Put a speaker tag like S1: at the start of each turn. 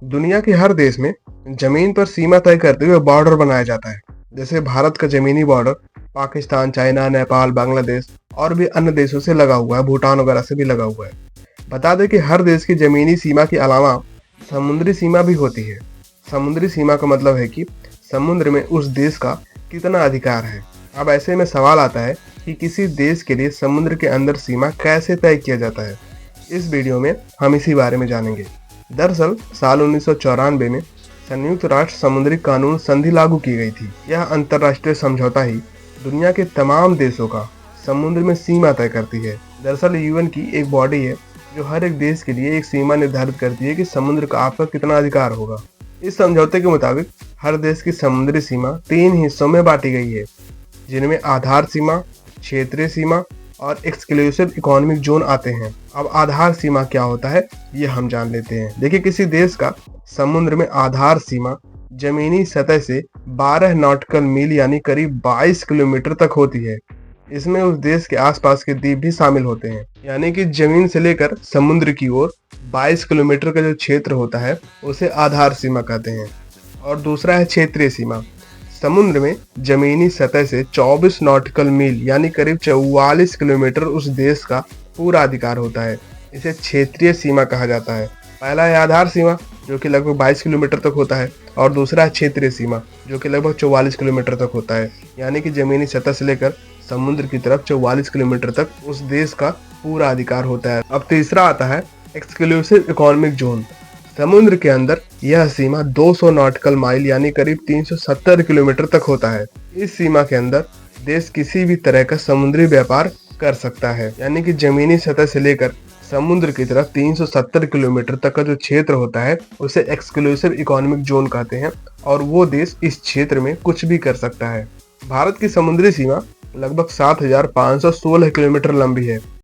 S1: दुनिया के हर देश में जमीन पर सीमा तय करते हुए बॉर्डर बनाया जाता है। जैसे भारत का जमीनी बॉर्डर पाकिस्तान, चाइना, नेपाल, बांग्लादेश और भी अन्य देशों से लगा हुआ है, भूटान वगैरह से भी लगा हुआ है। बता दें कि हर देश की जमीनी सीमा के अलावा समुद्री सीमा भी होती है। समुद्री सीमा का मतलब है कि समुद्र में उस देश का कितना अधिकार है। अब ऐसे में सवाल आता है कि किसी देश के लिए समुद्र के अंदर सीमा कैसे तय किया जाता है। इस वीडियो में हम इसी बारे में जानेंगे। दरअसल साल 1994 में संयुक्त राष्ट्र समुद्री कानून संधि लागू की गई थी। यह अंतर्राष्ट्रीय समझौता ही दुनिया के तमाम देशों का समुद्र में सीमा तय करती है। दरअसल यूएन की एक बॉडी है जो हर एक देश के लिए एक सीमा निर्धारित करती है कि समुद्र का आपका कितना अधिकार होगा। इस समझौते के मुताबिक हर देश की समुद्री सीमा 3 हिस्सों में बांटी गई है, जिनमें आधार सीमा, क्षेत्रीय सीमा और एक्सक्लूसिव इकोनॉमिक जोन आते हैं। अब आधार सीमा क्या होता है ये हम जान लेते हैं। देखिए, किसी देश का समुद्र में आधार सीमा जमीनी सतह से 12 नॉटिकल मील यानी करीब 22 किलोमीटर तक होती है। इसमें उस देश के आसपास के द्वीप भी शामिल होते हैं, यानी कि जमीन से लेकर समुद्र की ओर 22 किलोमीटर का जो क्षेत्र होता है उसे आधार सीमा कहते हैं। और दूसरा है क्षेत्रीय सीमा। समुद्र में जमीनी सतह से 24 नॉटिकल मील यानी करीब 44 किलोमीटर उस देश का पूरा अधिकार होता है। इसे क्षेत्रीय सीमा कहा जाता है। पहला है आधार सीमा जो कि लगभग 22 किलोमीटर तक होता है, और दूसरा है क्षेत्रीय सीमा जो कि लगभग 44 किलोमीटर तक होता है, यानी कि जमीनी सतह से लेकर समुद्र की तरफ 44 किलोमीटर तक उस देश का पूरा अधिकार होता है। अब तीसरा आता है एक्सक्लूसिव इकोनॉमिक जोन। समुद्र के अंदर यह सीमा 200 नॉटिकल माइल यानी करीब 370 किलोमीटर तक होता है। इस सीमा के अंदर देश किसी भी तरह का समुद्री व्यापार कर सकता है, यानी कि जमीनी सतह से लेकर समुद्र की तरफ 370 किलोमीटर तक का जो क्षेत्र होता है उसे एक्सक्लूसिव इकोनॉमिक जोन कहते हैं, और वो देश इस क्षेत्र में कुछ भी कर सकता है। भारत की समुद्री सीमा लगभग 7,516 किलोमीटर लंबी है।